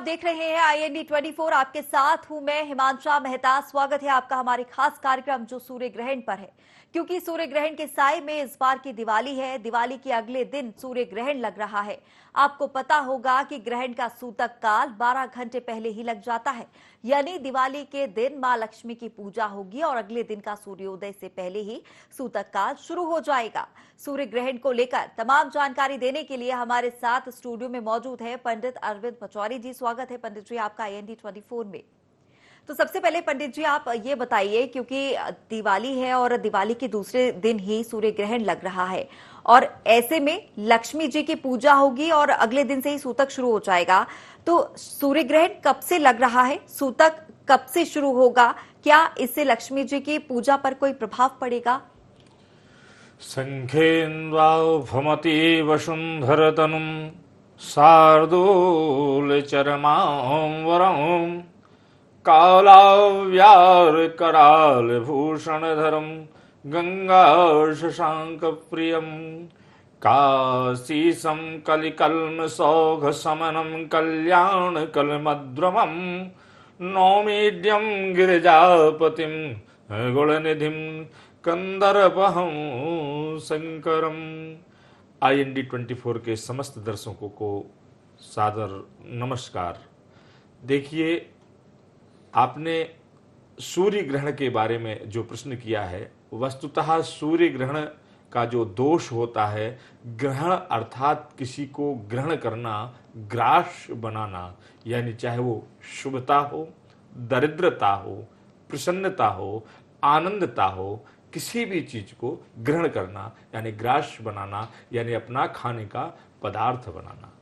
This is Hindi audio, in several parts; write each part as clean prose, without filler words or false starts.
देख रहे हैं IND 24। आपके साथ हूं मैं हिमांशा मेहता। स्वागत है आपका हमारे खास कार्यक्रम जो सूर्य ग्रहण पर है, क्योंकि सूर्य ग्रहण के साए में इस बार की दिवाली है। दिवाली के अगले दिन सूर्य ग्रहण लग रहा है। आपको पता होगा कि ग्रहण का सूतक काल 12 घंटे पहले ही लग जाता है, यानी दिवाली के दिन मां लक्ष्मी की पूजा होगी और अगले दिन का सूर्योदय से पहले ही सूतक काल शुरू हो जाएगा। सूर्य ग्रहण को लेकर तमाम जानकारी देने के लिए हमारे साथ स्टूडियो में मौजूद है पंडित अरविंद पचौरी जी। स्वागत है पंडित जी आपका IND 24 में। तो सबसे पहले पंडित जी आप ये बताइए, क्योंकि दिवाली है और दिवाली के दूसरे दिन ही सूर्य ग्रहण लग रहा है और ऐसे में लक्ष्मी जी की पूजा होगी और अगले दिन से ही सूतक शुरू हो जाएगा। तो सूर्य ग्रहण कब से लग रहा है, सूतक कब से शुरू होगा, क्या इससे लक्ष्मी जी की पूजा पर कोई प्रभाव पड़ेगा? संख्येन्द्वाभमति वसुंधरतनुं शार्दूलचरमां कालाव्यारकरालभूषणधरं गङ्गाशशाङ्कप्रियं काशीसं कलिकल्मषौघशमनं कल्याणकल्मद्रुमं नौमीड्यं गिरिजापतिं गुणनिधिं कंदरपहं शंकरम। IND 24 के समस्त दर्शकों को सादर नमस्कार। देखिए, आपने सूर्य ग्रहण के बारे में जो प्रश्न किया है, वस्तुतः सूर्य ग्रहण का जो दोष होता है, ग्रहण अर्थात किसी को ग्रहण करना, ग्रास बनाना, यानी चाहे वो शुभता हो, दरिद्रता हो, प्रसन्नता हो, आनंदता हो, किसी भी चीज को ग्रहण करना यानी ग्रास बनाना, यानी अपना खाने का पदार्थ बनाना।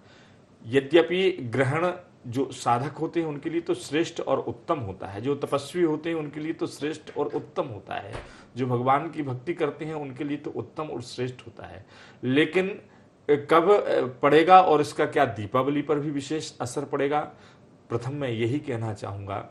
यद्यपि ग्रहण जो साधक होते हैं उनके लिए तो श्रेष्ठ और उत्तम होता है, जो तपस्वी होते हैं उनके लिए तो श्रेष्ठ और उत्तम होता है, जो भगवान की भक्ति करते हैं उनके लिए तो उत्तम और श्रेष्ठ होता है। लेकिन कब पड़ेगा और इसका क्या दीपावली पर भी विशेष असर पड़ेगा? प्रथम मैं यही कहना चाहूँगा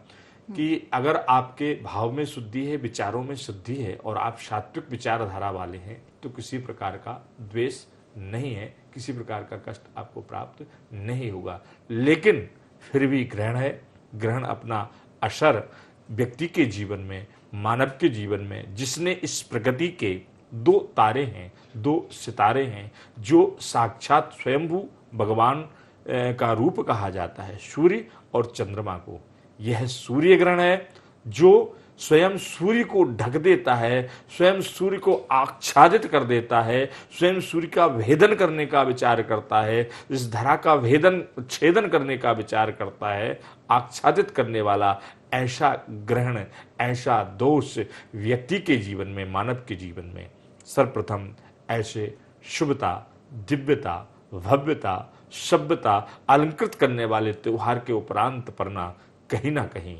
कि अगर आपके भाव में शुद्धि है, विचारों में शुद्धि है और आप सात्विक विचारधारा वाले हैं तो किसी प्रकार का द्वेष नहीं है, किसी प्रकार का कष्ट आपको प्राप्त नहीं होगा। लेकिन फिर भी ग्रहण है, ग्रहण अपना असर व्यक्ति के जीवन में, मानव के जीवन में, जिसने इस प्रगति के दो तारे हैं, दो सितारे हैं, जो साक्षात स्वयंभू भगवान का रूप कहा जाता है, सूर्य और चंद्रमा को। यह सूर्य ग्रहण है जो स्वयं सूर्य को ढक देता है, स्वयं सूर्य को आच्छादित कर देता है, स्वयं सूर्य का भेदन करने का विचार करता है, इस धरा का भेदन छेदन करने का विचार करता है। आच्छादित करने वाला ऐसा ग्रहण, ऐसा दोष व्यक्ति के जीवन में, मानव के जीवन में सर्वप्रथम ऐसे शुभता, दिव्यता, भव्यता, सभ्यता अलंकृत करने वाले त्योहार के उपरांत पड़ना कहीं ना कहीं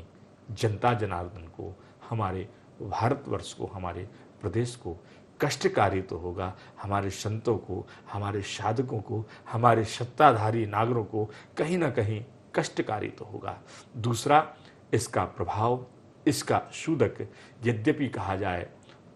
जनता जनार्दन को, हमारे भारतवर्ष को, हमारे प्रदेश को कष्टकारी तो होगा, हमारे संतों को, हमारे साधकों को, हमारे सत्ताधारी नागरों को कहीं ना कहीं कष्टकारी तो होगा। दूसरा, इसका प्रभाव, इसका सूतक यद्यपि कहा जाए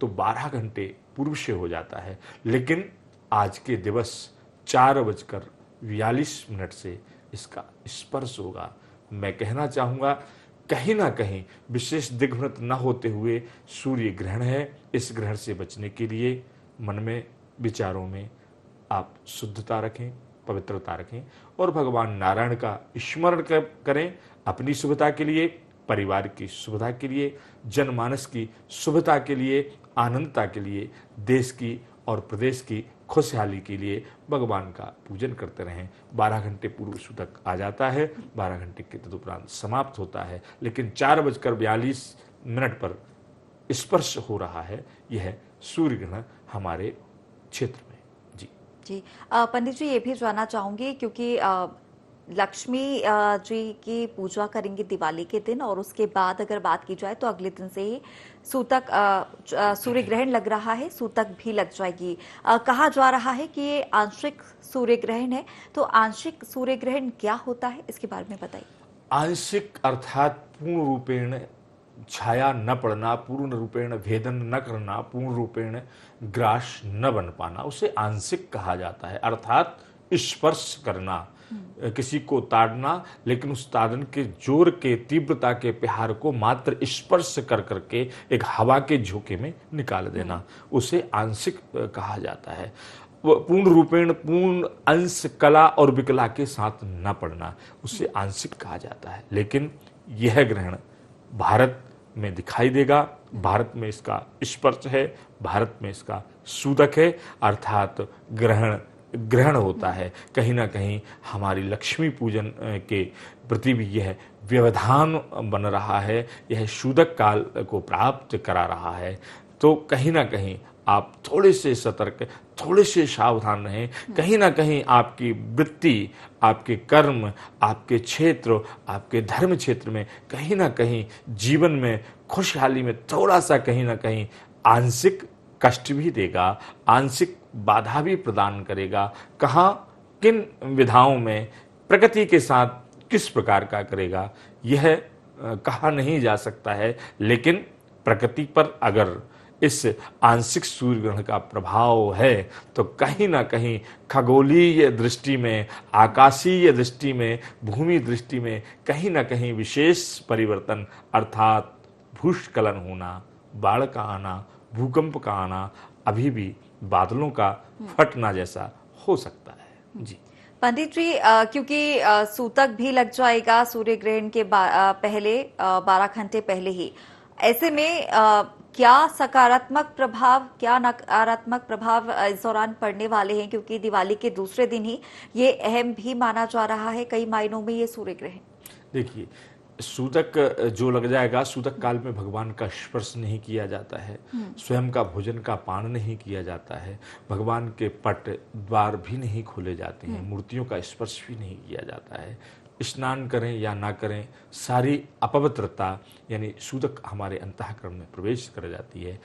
तो 12 घंटे पूर्व से हो जाता है, लेकिन आज के दिवस 4:42 से इसका स्पर्श होगा। मैं कहना चाहूँगा कहीं ना कहीं विशेष दिग्भ्रमित न होते हुए सूर्य ग्रहण है। इस ग्रहण से बचने के लिए मन में, विचारों में आप शुद्धता रखें, पवित्रता रखें और भगवान नारायण का स्मरण करें अपनी शुभता के लिए, परिवार की शुभता के लिए, जनमानस की शुभता के लिए, आनंदता के लिए, देश की और प्रदेश की खुशहाली के लिए भगवान का पूजन करते रहें। 12 घंटे पूर्व सूतक आ जाता है, 12 घंटे के तदुपरांत समाप्त होता है, लेकिन 4:42 पर स्पर्श हो रहा है यह सूर्य ग्रहण हमारे क्षेत्र में। जी जी पंडित जी, ये भी जानना चाहूंगी, क्योंकि लक्ष्मी जी की पूजा करेंगे दिवाली के दिन और उसके बाद अगर बात की जाए तो अगले दिन से ही सूतक सूर्य ग्रहण लग रहा है, सूतक भी लग जाएगी। कहा जा रहा है कि ये आंशिक सूर्य ग्रहण है, तो आंशिक सूर्य ग्रहण क्या होता है, इसके बारे में बताइए। आंशिक अर्थात पूर्ण रूपेण छाया न पड़ना, पूर्ण रूपेण भेदन न करना, पूर्ण रूपेण ग्रास न बन पाना, उसे आंशिक कहा जाता है। अर्थात स्पर्श करना, किसी को ताड़ना, लेकिन उस ताड़न के जोर के तीव्रता के प्रहार को मात्र स्पर्श कर करके एक हवा के झोंके में निकाल देना, उसे आंशिक कहा जाता है। पूर्ण रूपेण पूर्ण अंश कला और विकला के साथ न पड़ना, उसे आंशिक कहा जाता है। लेकिन यह ग्रहण भारत में दिखाई देगा, भारत में इसका स्पर्श है, भारत में इसका सूदक है, अर्थात ग्रहण होता है। कहीं ना कहीं हमारी लक्ष्मी पूजन के प्रति भी यह व्यवधान बन रहा है, यह सूदक काल को प्राप्त करा रहा है। तो कहीं ना कहीं आप थोड़े से सतर्क, थोड़े से सावधान रहें। कहीं ना कहीं आपकी वृत्ति, आपके कर्म, आपके क्षेत्र, आपके धर्म क्षेत्र में कहीं ना कहीं जीवन में खुशहाली में थोड़ा सा कहीं ना कहीं आंशिक कष्ट भी देगा, आंशिक बाधा भी प्रदान करेगा। कहाँ, किन विधाओं में, प्रकृति के साथ किस प्रकार का करेगा, यह कहा नहीं जा सकता है। लेकिन प्रकृति पर अगर इस आंशिक सूर्य ग्रहण का प्रभाव है तो कहीं ना कहीं खगोलीय दृष्टि में, आकाशीय दृष्टि में, भूमि दृष्टि में कहीं ना कहीं विशेष परिवर्तन, अर्थात भूस्खलन होना, बाढ़ का आना, भूकंप का आना, अभी भी बादलों का फटना जैसा हो सकता है। जी पंडित जी, क्योंकि सूतक भी लग जाएगा सूर्य ग्रहण के पहले 12 घंटे पहले ही, ऐसे में क्या सकारात्मक प्रभाव, क्या नकारात्मक प्रभाव इस दौरान पड़ने वाले हैं? क्योंकि दिवाली के दूसरे दिन ही ये अहम भी माना जा रहा है कई मायनों में ये सूर्य ग्रहण। देखिए, सूतक जो लग जाएगा, सूतक काल में भगवान का स्पर्श नहीं किया जाता है, स्वयं का भोजन का पान नहीं किया जाता है, भगवान के पट द्वार भी नहीं खोले जाते हैं, मूर्तियों का स्पर्श भी नहीं किया जाता है। स्नान करें या ना करें, सारी अपवित्रता यानी सूतक हमारे अंतःकरण में प्रवेश कर जाती है।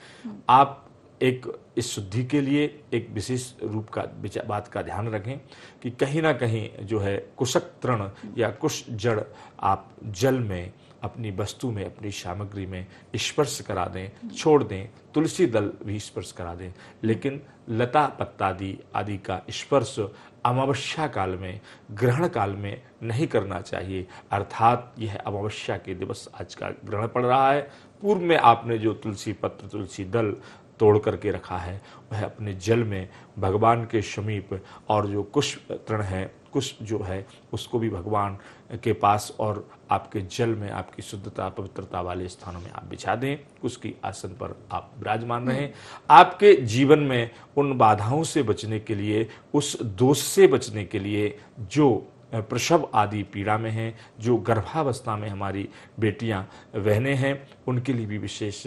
आप एक इस शुद्धि के लिए एक विशेष रूप का बात का ध्यान रखें कि कहीं ना कहीं जो है कुशक तृण या कुश जड़ आप जल में, अपनी वस्तु में, अपनी सामग्री में स्पर्श करा दें, छोड़ दें। तुलसी दल भी स्पर्श करा दें, लेकिन लता पत्तादि आदि का स्पर्श अमावस्या काल में, ग्रहण काल में नहीं करना चाहिए। अर्थात यह अमावस्या के दिवस आज का ग्रहण पड़ रहा है, पूर्व में आपने जो तुलसी पत्र, तुलसी दल तोड़ करके रखा है वह अपने जल में भगवान के समीप, और जो कुश तृण है, कुश जो है उसको भी भगवान के पास और आपके जल में, आपकी शुद्धता पवित्रता वाले स्थानों में आप बिछा दें। उसकी आसन पर आप विराजमान रहें। आपके जीवन में उन बाधाओं से बचने के लिए, उस दोष से बचने के लिए जो प्रसव आदि पीड़ा में हैं, जो गर्भावस्था में हमारी बेटियां, बहनें हैं, उनके लिए भी विशेष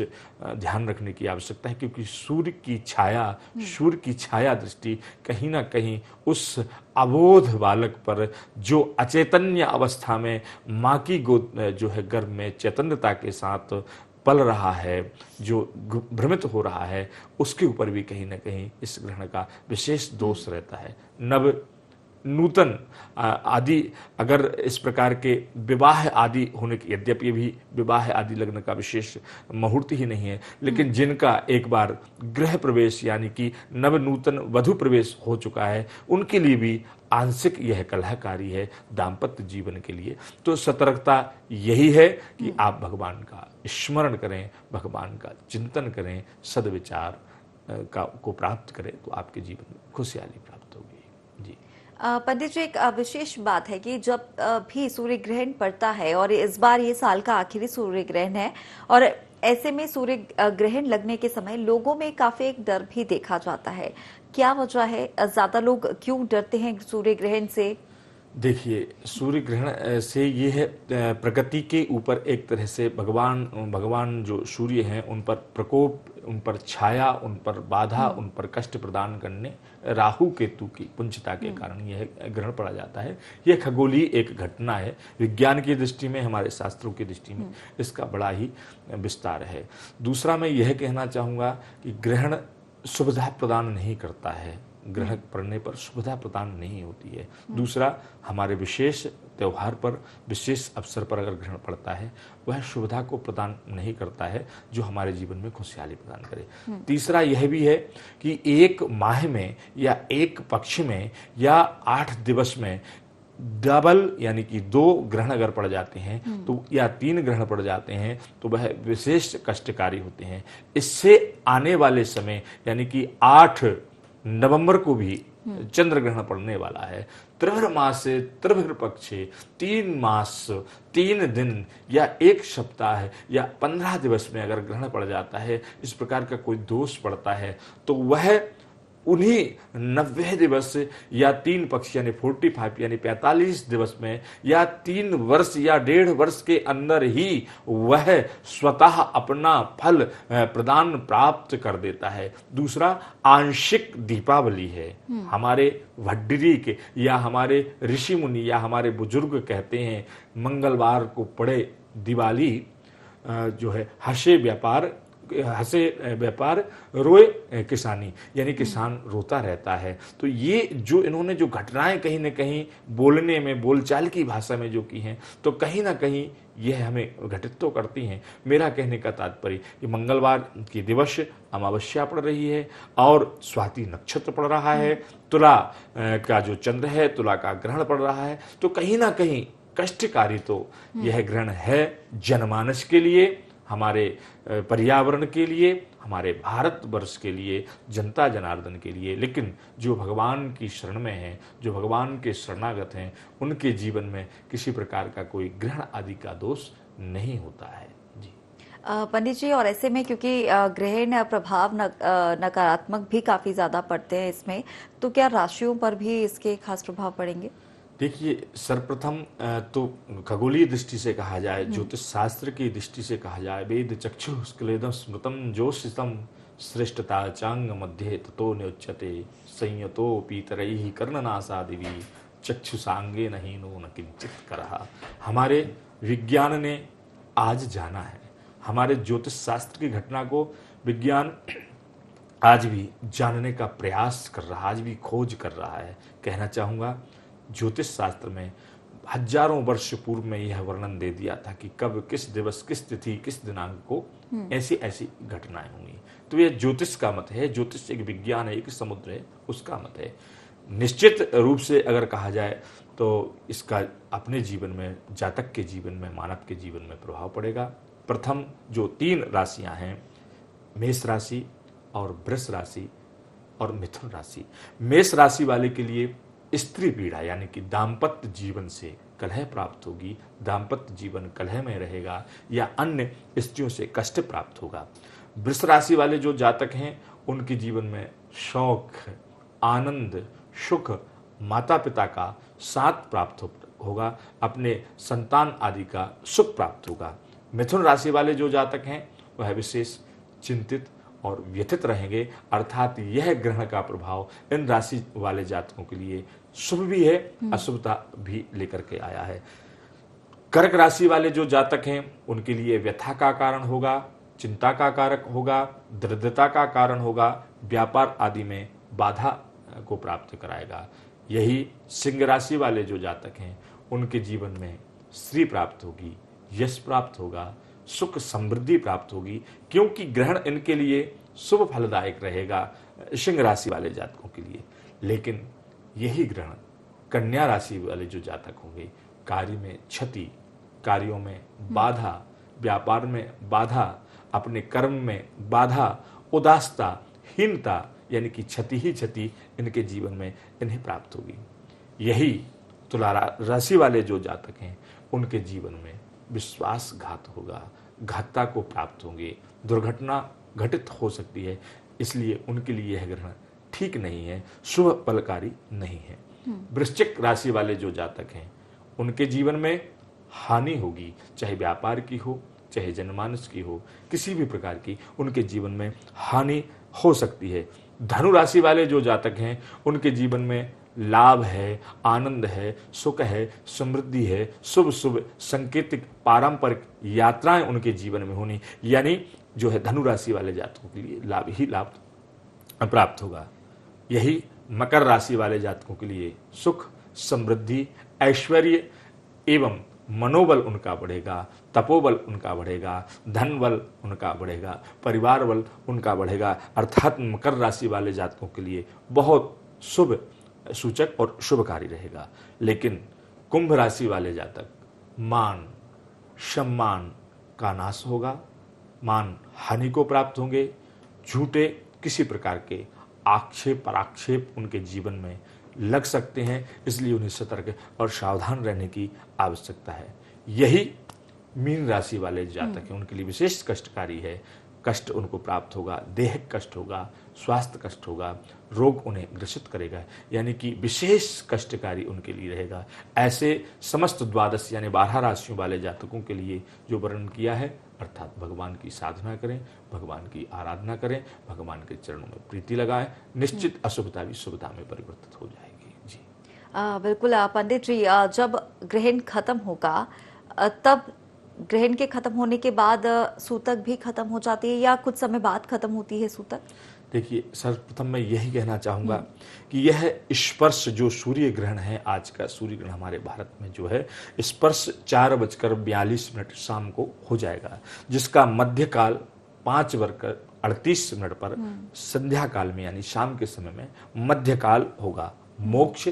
ध्यान रखने की आवश्यकता है। क्योंकि सूर्य की छाया दृष्टि कहीं ना कहीं उस अबोध बालक पर जो अचैतन्य अवस्था में माँ की गोद जो है गर्भ में चैतन्यता के साथ पल रहा है, जो भ्रमित हो रहा है, उसके ऊपर भी कहीं ना कहीं इस ग्रहण का विशेष दोष रहता है। नव नूतन आदि अगर इस प्रकार के विवाह आदि होने की, यद्यपि भी विवाह आदि लगने का विशेष मुहूर्त ही नहीं है, लेकिन जिनका एक बार गृह प्रवेश यानी कि नव नूतन वधु प्रवेश हो चुका है, उनके लिए भी आंशिक यह कलहकारी है दाम्पत्य जीवन के लिए। तो सतर्कता यही है कि आप भगवान का स्मरण करें, भगवान का चिंतन करें, सद्विचार को प्राप्त करें, तो आपके जीवन में खुशहाली प्राप्त होगी। जी पंडित जी, एक विशेष बात है कि जब भी सूर्य ग्रहण पड़ता है, और इस बार ये साल का आखिरी सूर्य ग्रहण है, और ऐसे में सूर्य ग्रहण लगने के समय लोगों में काफी एक डर भी देखा जाता है। क्या वजह है, ज्यादा लोग क्यों डरते हैं सूर्य ग्रहण से? देखिए, सूर्य ग्रहण से ये है प्रकृति के ऊपर एक तरह से भगवान जो सूर्य हैं उन पर प्रकोप, उन पर छाया, उन पर बाधा, उन पर कष्ट प्रदान करने राहु केतु की पुंजता के कारण यह ग्रहण पड़ा जाता है। यह खगोलीय एक घटना है। विज्ञान की दृष्टि में, हमारे शास्त्रों की दृष्टि में इसका बड़ा ही विस्तार है। दूसरा, मैं यह कहना चाहूँगा कि ग्रहण सुविधा प्रदान नहीं करता है, ग्रहण पड़ने पर सुविधा प्रदान नहीं होती है। दूसरा, हमारे विशेष त्यौहार पर, विशेष अवसर पर अगर ग्रहण पड़ता है, वह सुविधा को प्रदान नहीं करता है जो हमारे जीवन में खुशहाली प्रदान करे। तीसरा यह भी है कि एक माह में या एक पक्ष में या 8 दिवस में डबल यानी कि 2 ग्रहण अगर पड़ जाते हैं तो या 3 ग्रहण पड़ जाते हैं तो वह विशेष कष्टकारी होते हैं। इससे आने वाले समय यानी कि 8 नवंबर को भी चंद्र ग्रहण पड़ने वाला है। त्रिभर मास से त्रिभर पक्षे 3 मास 3 दिन या 1 सप्ताह या 15 दिवस में अगर ग्रहण पड़ जाता है, इस प्रकार का कोई दोष पड़ता है तो वह उन्हीं 90 दिवस या 3 पक्ष यानी 45 यानी 45 दिवस में या 3 वर्ष या 1.5 वर्ष के अंदर ही वह स्वतः अपना फल प्रदान प्राप्त कर देता है। दूसरा आंशिक दीपावली है। हमारे भड्डरी के या हमारे ऋषि मुनि या हमारे बुजुर्ग कहते हैं मंगलवार को पड़े दिवाली जो है हंसे व्यापार रोए किसानी, यानी किसान रोता रहता है। तो ये जो इन्होंने जो घटनाएं कहीं न कहीं बोलने में बोलचाल की भाषा में जो की हैं तो कहीं ना कहीं यह हमें घटित तो करती हैं। मेरा कहने का तात्पर्य कि मंगलवार की दिवस अमावस्या पड़ रही है और स्वाति नक्षत्र पड़ रहा है, तुला का जो चंद्र है तुला का ग्रहण पड़ रहा है, तो कहीं ना कहीं कष्टकारी तो यह ग्रहण है जनमानस के लिए, हमारे पर्यावरण के लिए, हमारे भारतवर्ष के लिए, जनता जनार्दन के लिए। लेकिन जो भगवान की शरण में हैं, जो भगवान के शरणागत हैं, उनके जीवन में किसी प्रकार का कोई ग्रहण आदि का दोष नहीं होता है। जी पंडित जी, और ऐसे में क्योंकि ग्रहण प्रभाव नकारात्मक भी काफी ज्यादा पड़ते हैं इसमें, तो क्या राशियों पर भी इसके खास प्रभाव पड़ेंगे? देखिए, सर्वप्रथम तो खगोलीय दृष्टि से कहा जाए, ज्योतिष शास्त्र की दृष्टि से कहा जाए, वेद चक्षु स्क्लेदम स्मृतम ज्योतिषम श्रेष्ठता चांग मध्य ततो न्योच्यते संयतो पीतरैः कर्णनासादिवी चक्षुषांगे नहीं नो न किंचित करहा। हमारे विज्ञान ने आज जाना है, हमारे ज्योतिष शास्त्र की घटना को विज्ञान आज भी जानने का प्रयास कर रहा है, आज भी खोज कर रहा है। कहना चाहूँगा, ज्योतिष शास्त्र में हजारों वर्ष पूर्व में यह वर्णन दे दिया था कि कब, किस दिवस, किस तिथि, किस दिनांक को ऐसी ऐसी घटनाएं होंगी। तो यह ज्योतिष का मत है, ज्योतिष एक विज्ञान है, एक समुद्र है, उसका मत है। निश्चित रूप से अगर कहा जाए तो इसका अपने जीवन में, जातक के जीवन में, मानव के जीवन में प्रभाव पड़ेगा। प्रथम जो 3 राशियां हैं, मेष राशि और वृष राशि और मिथुन राशि। मेष राशि वाले के लिए स्त्री पीड़ा यानी कि दाम्पत्य जीवन से कलह प्राप्त होगी, दाम्पत्य जीवन कलह में रहेगा या अन्य स्त्रियों से कष्ट प्राप्त होगा। वृष राशि वाले जो जातक हैं उनके जीवन में शौक, आनंद, सुख, माता पिता का साथ प्राप्त होगा, अपने संतान आदि का सुख प्राप्त होगा। मिथुन राशि वाले जो जातक हैं वह विशेष चिंतित और व्यथित रहेंगे, अर्थात यह ग्रहण का प्रभाव इन राशि वाले जातकों के लिए शुभ भी है, अशुभता भी लेकर के आया है। कर्क राशि वाले जो जातक हैं उनके लिए व्यथा का कारण होगा, चिंता का कारक होगा, दृढ़ता का कारण होगा, व्यापार आदि में बाधा को प्राप्त कराएगा। यही सिंह राशि वाले जो जातक हैं उनके जीवन में श्री प्राप्त होगी, यश प्राप्त होगा, सुख समृद्धि प्राप्त होगी, क्योंकि ग्रहण इनके लिए शुभ फलदायक रहेगा सिंह राशि वाले जातकों के लिए। लेकिन यही ग्रहण कन्या राशि वाले जो जातक होंगे, कार्य में क्षति, कार्यों में बाधा, व्यापार में बाधा, अपने कर्म में बाधा, उदासता, हीनता यानी कि क्षति ही क्षति इनके जीवन में इन्हें प्राप्त होगी। यही तुला राशि वाले जो जातक हैं उनके जीवन में विश्वासघात होगा, घातता को प्राप्त होंगे, दुर्घटना घटित हो सकती है। इसलिए उनके लिए यह ग्रहण ठीक नहीं है, शुभ फलकारी नहीं है। वृश्चिक राशि वाले जो जातक हैं उनके जीवन में हानि होगी, चाहे व्यापार की हो, चाहे जनमानस की हो, किसी भी प्रकार की उनके जीवन में हानि हो सकती है। धनु राशि वाले जो जातक हैं उनके जीवन में लाभ है, आनंद है, सुख है, समृद्धि है, शुभ शुभ सांकेतिक पारंपरिक यात्राएं उनके जीवन में होनी, यानी जो है धनु राशि वाले जातकों के लिए लाभ ही लाभ प्राप्त होगा। यही मकर राशि वाले जातकों के लिए सुख, समृद्धि, ऐश्वर्य एवं मनोबल उनका बढ़ेगा, तपोबल उनका बढ़ेगा, धन बल उनका बढ़ेगा, परिवार बल उनका बढ़ेगा। अर्थात मकर राशि वाले जातकों के लिए बहुत शुभ सूचक और शुभकारी रहेगा। लेकिन कुंभ राशि वाले जातक, मान सम्मान का नाश होगा, मान हानि को प्राप्त होंगे, झूठे किसी प्रकार के आक्षेप पराक्षेप उनके जीवन में लग सकते हैं, इसलिए उन्हें सतर्क और सावधान रहने की आवश्यकता है। यही मीन राशि वाले जातक हैं, उनके लिए विशेष कष्टकारी है। कष्ट उनको प्राप्त होगा, देह कष्ट होगा, स्वास्थ्य कष्ट होगा, रोग उन्हें ग्रसित करेगा, यानी कि विशेष कष्टकारी उनके लिए रहेगा। ऐसे समस्त द्वादश यानी 12 राशियों वाले जातकों के लिए जो वर्णन किया है, अर्थात भगवान की साधना करें, भगवान की आराधना करें, भगवान के चरणों में प्रीति लगाएं, निश्चित अशुभता भी शुभता में परिवर्तित हो जाएगी। जी बिल्कुल पंडित जी, जब ग्रहण खत्म होगा तब ग्रहण के खत्म होने के बाद सूतक भी खत्म हो जाती है या कुछ समय बाद खत्म होती है सूतक? देखिए, सर्वप्रथम मैं यही कहना चाहूँगा कि यह स्पर्श जो सूर्य ग्रहण है, आज का सूर्य ग्रहण हमारे भारत में जो है, स्पर्श 4:42 शाम को हो जाएगा, जिसका मध्यकाल 5:38 पर संध्या काल में यानी शाम के समय में मध्यकाल होगा। मोक्ष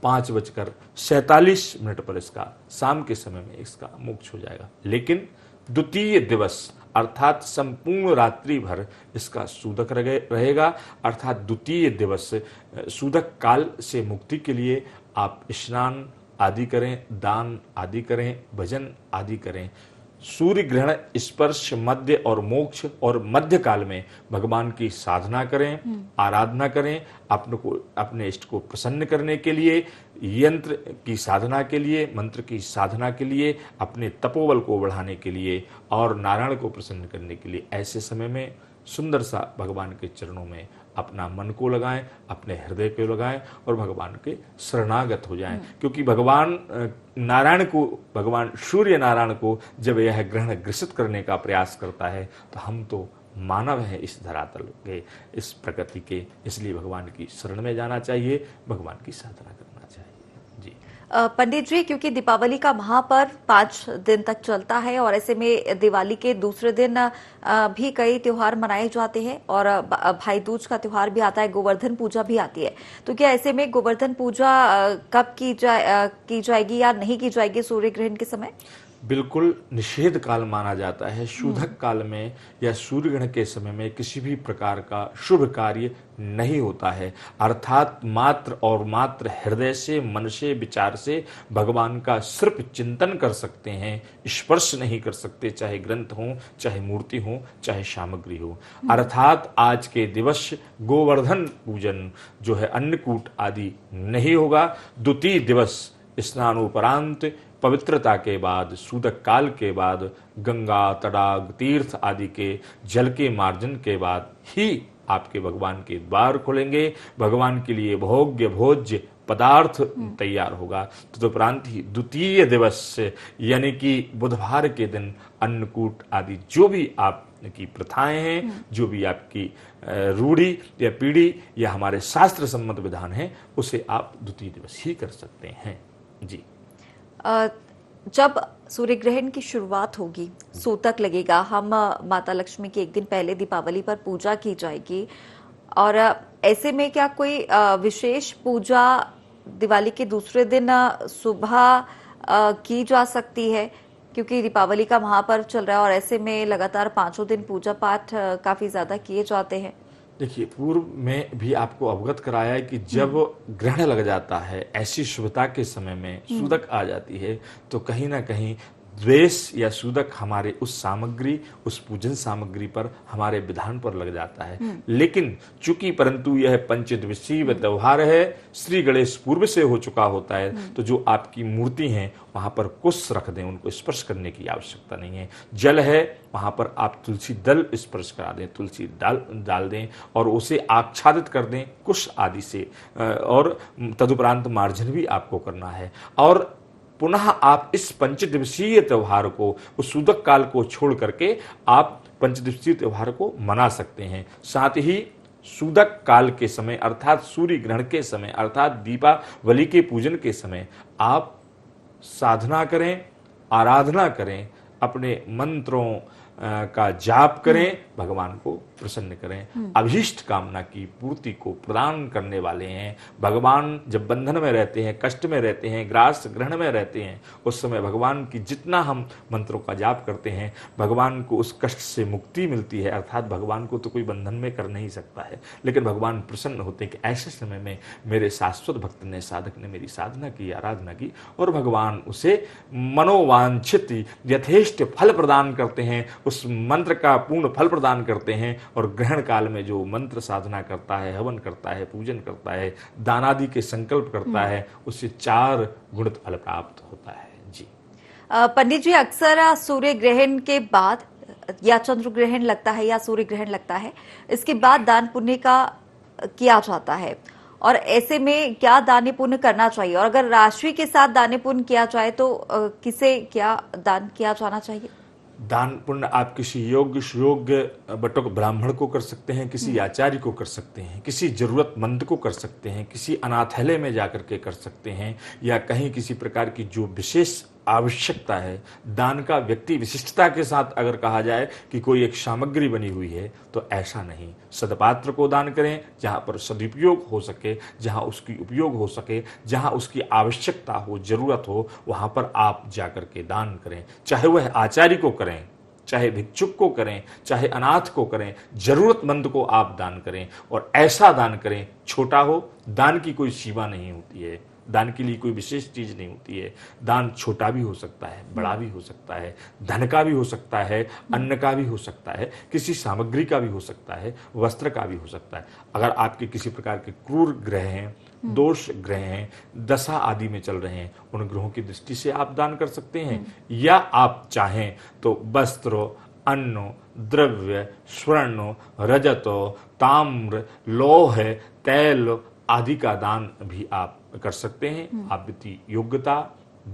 5:47 पर इसका शाम के समय में इसका मोक्ष हो जाएगा। लेकिन द्वितीय दिवस अर्थात संपूर्ण रात्रि भर इसका सूदक रहेगा। अर्थात द्वितीय दिवस सूदक काल से मुक्ति के लिए आप स्नान आदि करें, दान आदि करें, भजन आदि करें। सूर्य ग्रहण स्पर्श मध्य और मोक्ष और मध्य काल में भगवान की साधना करें, आराधना करें, अपने इष्ट को प्रसन्न करने के लिए, यंत्र की साधना के लिए, मंत्र की साधना के लिए, अपने तपोबल को बढ़ाने के लिए और नारायण को प्रसन्न करने के लिए ऐसे समय में सुंदर सा भगवान के चरणों में अपना मन को लगाएं, अपने हृदय को लगाएं और भगवान के शरणागत हो जाएं। क्योंकि भगवान नारायण को, भगवान सूर्य नारायण को जब यह ग्रहण ग्रसित करने का प्रयास करता है तो हम तो मानव हैं इस धरातल के, इस प्रकृति के, इसलिए भगवान की शरण में जाना चाहिए, भगवान की साधना करना चाहिए। जी पंडित जी, क्योंकि दीपावली का महापर्व 5 दिन तक चलता है और ऐसे में दिवाली के दूसरे दिन भी कई त्योहार मनाए जाते हैं और भाई दूज का त्योहार भी आता है, गोवर्धन पूजा भी आती है, तो क्या ऐसे में गोवर्धन पूजा कब की जाएगी या नहीं की जाएगी सूर्य ग्रहण के समय? बिल्कुल निषेध काल माना जाता है। शूधक काल में या सूर्य ग्रहण के समय में किसी भी प्रकार का शुभ कार्य नहीं होता है। अर्थात मात्र और मात्र हृदय से, मन से, विचार से भगवान का सिर्फ चिंतन कर सकते हैं, स्पर्श नहीं कर सकते, चाहे ग्रंथ हो, चाहे मूर्ति हो, चाहे सामग्री हो। अर्थात आज के दिवस गोवर्धन पूजन जो है, अन्नकूट आदि नहीं होगा। द्वितीय दिवस स्नानोपरांत पवित्रता के बाद, सूदक काल के बाद, गंगा, तड़ाग, तीर्थ आदि के जल के मार्जन के बाद ही आपके भगवान के द्वार खुलेंगे, भगवान के लिए भोग्य भोज्य पदार्थ तैयार होगा। तदुपरांत ही द्वितीय दिवस यानी कि बुधवार के दिन अन्नकूट आदि जो भी आपकी प्रथाएं हैं, जो भी आपकी रूढ़ी या पीढ़ी या हमारे शास्त्र सम्मत विधान है, उसे आप द्वितीय दिवस ही कर सकते हैं। जी जब सूर्य ग्रहण की शुरुआत होगी, सूतक लगेगा, हम माता लक्ष्मी की एक दिन पहले दीपावली पर पूजा की जाएगी और ऐसे में क्या कोई विशेष पूजा दिवाली के दूसरे दिन सुबह की जा सकती है? क्योंकि दीपावली का महापर्व चल रहा है और ऐसे में लगातार 5 दिन पूजा पाठ काफी ज्यादा किए जाते हैं। देखिए, पूर्व में भी आपको अवगत कराया है कि जब ग्रहण लग जाता है, ऐसी शुभता के समय में सूदक आ जाती है, तो कहीं ना कहीं द्वेष या सूदक हमारे उस सामग्री, उस पूजन सामग्री पर, हमारे विधान पर लग जाता है। लेकिन चूंकि परंतु यह पंचदिवसीय त्योहार है, श्री गणेश पूर्व से हो चुका होता है, तो जो आपकी मूर्ति है वहां पर कुश रख दें, उनको स्पर्श करने की आवश्यकता नहीं है। जल है वहां पर आप तुलसी दल स्पर्श करा दें, तुलसी डाल दें और उसे आच्छादित कर दें कुश आदि से, और तदुपरांत मार्जन भी आपको करना है। और पुनः आप इस पंचदिवसीय त्योहार को, उस सूदक काल को छोड़ करके आप पंचदिवसीय त्योहार को मना सकते हैं। साथ ही सूदक काल के समय अर्थात सूर्य ग्रहण के समय अर्थात दीपावली के पूजन के समय आप साधना करें, आराधना करें, अपने मंत्रों, का जाप करें, भगवान को प्रसन्न करें। अभीष्ट कामना की पूर्ति को प्रदान करने वाले हैं भगवान। जब बंधन में रहते हैं, कष्ट में रहते हैं, ग्रास ग्रहण में रहते हैं, उस समय भगवान की जितना हम मंत्रों का जाप करते हैं, भगवान को उस कष्ट से मुक्ति मिलती है। अर्थात भगवान को तो कोई बंधन में कर नहीं सकता है, लेकिन भगवान प्रसन्न होते हैं कि ऐसे समय में मेरे शाश्वत भक्त ने, साधक ने मेरी साधना की, आराधना की, और भगवान उसे मनोवांछित यथेष्ट फल प्रदान करते हैं, उस मंत्र का पूर्ण फल प्रदान करते हैं। और ग्रहण काल में जो मंत्र साधना करता है, हवन करता है, पूजन करता है, दानादि के संकल्प करता है, उससे 4 गुणित फल प्राप्त होता है। जी पंडित जी, अक्सर सूर्य ग्रहण के बाद या चंद्र ग्रहण लगता है या सूर्य ग्रहण लगता है, इसके बाद दान पुण्य का किया जाता है, और ऐसे में क्या दान पुण्य करना चाहिए, और अगर राशि के साथ दान पुण्य किया जाए तो किसे क्या दान किया जाना चाहिए? दान पुण्य आप किसी योग्य सुयोग्य बटुक ब्राह्मण को कर सकते हैं, किसी आचार्य को कर सकते हैं, किसी जरूरतमंद को कर सकते हैं, किसी अनाथालय में जाकर के कर सकते हैं, या कहीं किसी प्रकार की जो विशेष आवश्यकता है। दान का व्यक्ति विशिष्टता के साथ अगर कहा जाए कि कोई एक सामग्री बनी हुई है, तो ऐसा नहीं। सदपात्र को दान करें, जहां पर सदुपयोग हो सके, जहां उसकी उपयोग हो सके, जहां उसकी आवश्यकता हो, जरूरत हो, वहां पर आप जाकर के दान करें। चाहे वह आचार्य को करें, चाहे भिक्षुक को करें, चाहे अनाथ को करें, जरूरतमंद को आप दान करें, और ऐसा दान करें, छोटा हो। दान की कोई सीमा नहीं होती है, दान के लिए कोई विशेष चीज नहीं होती है। दान छोटा भी हो सकता है, बड़ा भी हो सकता है, धन का भी हो सकता है, अन्न का भी हो सकता है, किसी सामग्री का भी हो सकता है, वस्त्र का भी हो सकता है। अगर आपके किसी प्रकार के क्रूर ग्रह हैं, दोष ग्रह हैं, दशा आदि में चल रहे हैं, उन ग्रहों की दृष्टि से आप दान कर सकते हैं। या आप चाहें तो वस्त्र, अन्न, द्रव्य, स्वर्ण, रजत, ताम्र, लौह, तैल आदि का दान भी आप कर सकते हैं। आपकी योग्यता,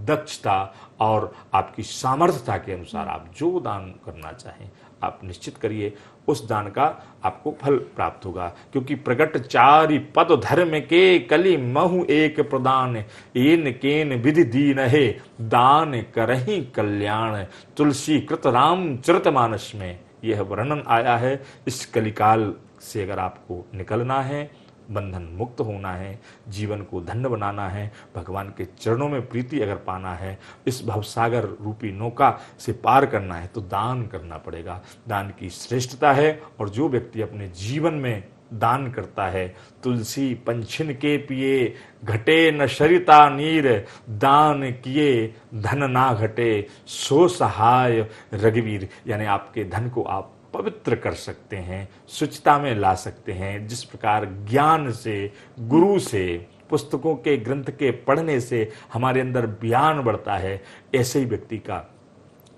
दक्षता और आपकी सामर्थ्यता के अनुसार आप जो दान करना चाहें आप निश्चित करिए, उस दान का आपको फल प्राप्त होगा। क्योंकि प्रगट 4 पद धर्म के, कली महु एक प्रदान, एन केन विधि दीन है, दान करहि कल्याण, तुलसी कृत राम चरितमानस में यह वर्णन आया है। इस कलिकाल से अगर आपको निकलना है, बंधन मुक्त होना है, जीवन को धन्य बनाना है, भगवान के चरणों में प्रीति अगर पाना है, इस भवसागर रूपी नौका से पार करना है, तो दान करना पड़ेगा। दान की श्रेष्ठता है, और जो व्यक्ति अपने जीवन में दान करता है, तुलसी पंछिन के पिए, घटे न शरिता नीर, दान किए धन ना घटे, सो सहाय रघुवीर। यानी आपके धन को आप पवित्र कर सकते हैं, शुचिता में ला सकते हैं। जिस प्रकार ज्ञान से, गुरु से, पुस्तकों के ग्रंथ के पढ़ने से हमारे अंदर ज्ञान बढ़ता है, ऐसे ही व्यक्ति का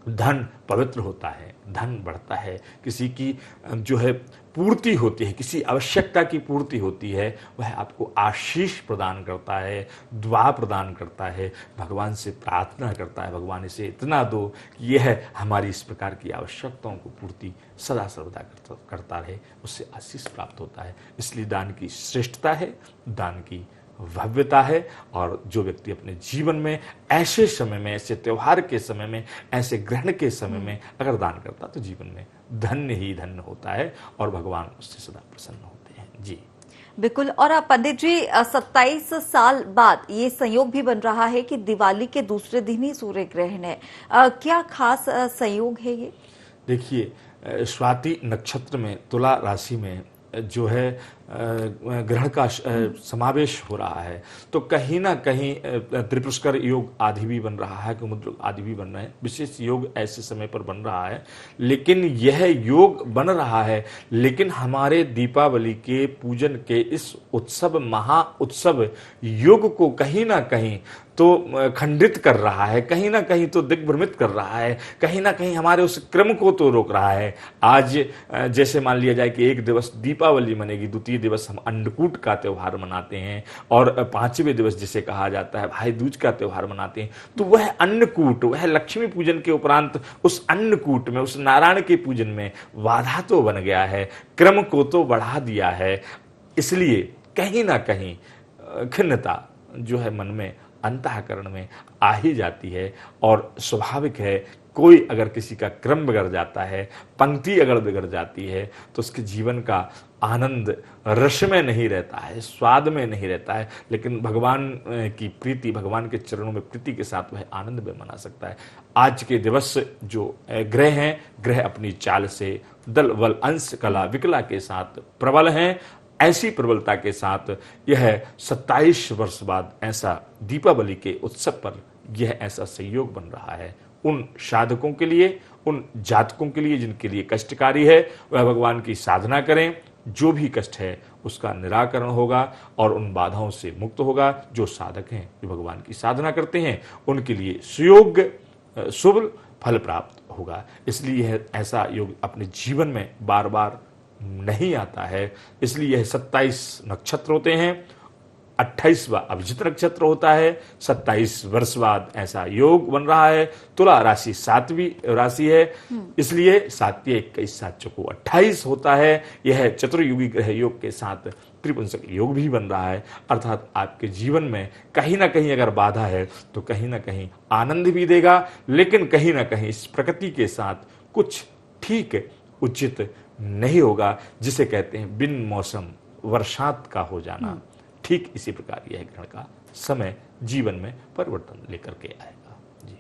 धन पवित्र होता है, धन बढ़ता है, किसी की जो है पूर्ति होती है, किसी आवश्यकता की पूर्ति होती है, वह आपको आशीष प्रदान करता है, दुआ प्रदान करता है, भगवान से प्रार्थना करता है, भगवान इसे इतना दो कि यह हमारी इस प्रकार की आवश्यकताओं को पूर्ति सदा सर्वदा करता रहे, उससे आशीष प्राप्त होता है। इसलिए दान की श्रेष्ठता है, दान की भव्यता है। और जो व्यक्ति अपने जीवन में ऐसे समय में, ऐसे त्योहार के समय में, ऐसे ग्रहण के समय में अगर दान करता, तो जीवन में धन्य ही धन्य होता है, और भगवान उससे सदा प्रसन्न होते हैं। जी बिल्कुल। और पंडित जी, 27 साल बाद ये संयोग भी बन रहा है कि दिवाली के दूसरे दिन ही सूर्य ग्रहण है। क्या खास संयोग है ये? देखिए, स्वाति नक्षत्र में, तुला राशि में जो है ग्रहण का समावेश हो रहा है, तो कहीं ना कहीं त्रिपुष्कर योग आदि भी बन रहा है, कुमुद्र आदि भी बन रहे हैं, विशेष योग ऐसे समय पर बन रहा है। लेकिन यह योग बन रहा है, लेकिन हमारे दीपावली के पूजन के इस उत्सव, महा उत्सव योग को कहीं ना कहीं तो खंडित कर रहा है, कहीं ना कहीं तो दिग्भ्रमित कर रहा है, कहीं ना कहीं हमारे उस क्रम को तो रोक रहा है। आज जैसे मान लिया जाए कि एक दिवस दीपावली मनेगी, द्वितीय दिवस हम अन्नकूट का त्यौहार मनाते हैं, और 5वें दिवस जिसे कहा जाता है भाई दूज का त्यौहार मनाते हैं, तो वह अन्नकूट, वह लक्ष्मी पूजन के उपरांत उस अन्नकूट में, उस नारायण के पूजन में बाधा तो बन गया है, क्रम को तो बढ़ा दिया है। इसलिए कहीं ना कहीं खिन्नता जो है मन में, अंतःकरण में आ ही जाती है, और स्वाभाविक है कोई अगर किसी का क्रम बिगड़ जाता है, पंक्ति अगर बिगड़ जाती है, तो उसके जीवन का आनंद रस में नहीं रहता है, स्वाद में नहीं रहता है, लेकिन भगवान की प्रीति, भगवान के चरणों में प्रीति के साथ वह आनंद में मना सकता है। आज के दिवस जो ग्रह हैं, ग्रह अपनी चाल से दल बल अंश कला विकला के साथ प्रबल हैं। ऐसी प्रबलता के साथ यह 27 वर्ष बाद ऐसा दीपावली के उत्सव पर यह ऐसा संयोग बन रहा है। उन साधकों के लिए, उन जातकों के लिए जिनके लिए कष्टकारी है, वह भगवान की साधना करें। जो भी कष्ट है उसका निराकरण होगा और उन बाधाओं से मुक्त होगा। जो साधक हैं, जो भगवान की साधना करते हैं, उनके लिए सुयोग्य शुभ फल प्राप्त होगा। इसलिए यह ऐसा योग अपने जीवन में बार बार नहीं आता है। इसलिए यह 27 नक्षत्र होते हैं, 28वां अभिजित नक्षत्र होता है, 27 वर्ष बाद ऐसा योग बन रहा है। तुला राशि 7वीं राशि है, इसलिए 7 21 7 चौको 28 होता है। यह चतुर्युगी ग्रह योग के साथ त्रिपुंसक योग भी बन रहा है। अर्थात आपके जीवन में कहीं ना कहीं अगर बाधा है तो कहीं ना कहीं आनंद भी देगा, लेकिन कहीं ना कहीं इस प्रकृति के साथ कुछ ठीक उचित नहीं होगा, जिसे कहते हैं बिन मौसम वर्षांत का हो जाना। ठीक इसी प्रकार यह ग्रहण का समय जीवन में परिवर्तन लेकर के आएगा। जी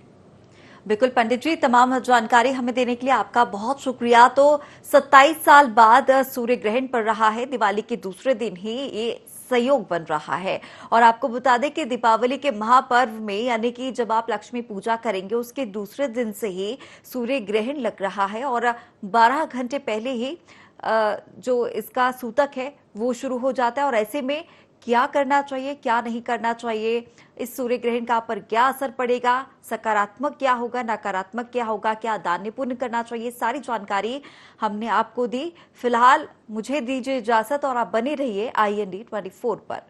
बिल्कुल पंडित जी, तमाम जानकारी हमें देने के लिए आपका बहुत शुक्रिया। तो 27 साल बाद सूर्य ग्रहण पड़ रहा है, दिवाली के दूसरे दिन ही ये संयोग बन रहा है। और आपको बता दें कि दीपावली के महापर्व में, यानी कि जब आप लक्ष्मी पूजा करेंगे उसके दूसरे दिन से ही सूर्य ग्रहण लग रहा है और 12 घंटे पहले ही जो इसका सूतक है वो शुरू हो जाता है। और ऐसे में क्या करना चाहिए, क्या नहीं करना चाहिए, इस सूर्य ग्रहण का पर क्या असर पड़ेगा, सकारात्मक क्या होगा, नकारात्मक क्या होगा, क्या दान पुण्य करना चाहिए, सारी जानकारी हमने आपको दी। फिलहाल मुझे दीजिए इजाजत और आप बने रहिए IND 24 पर।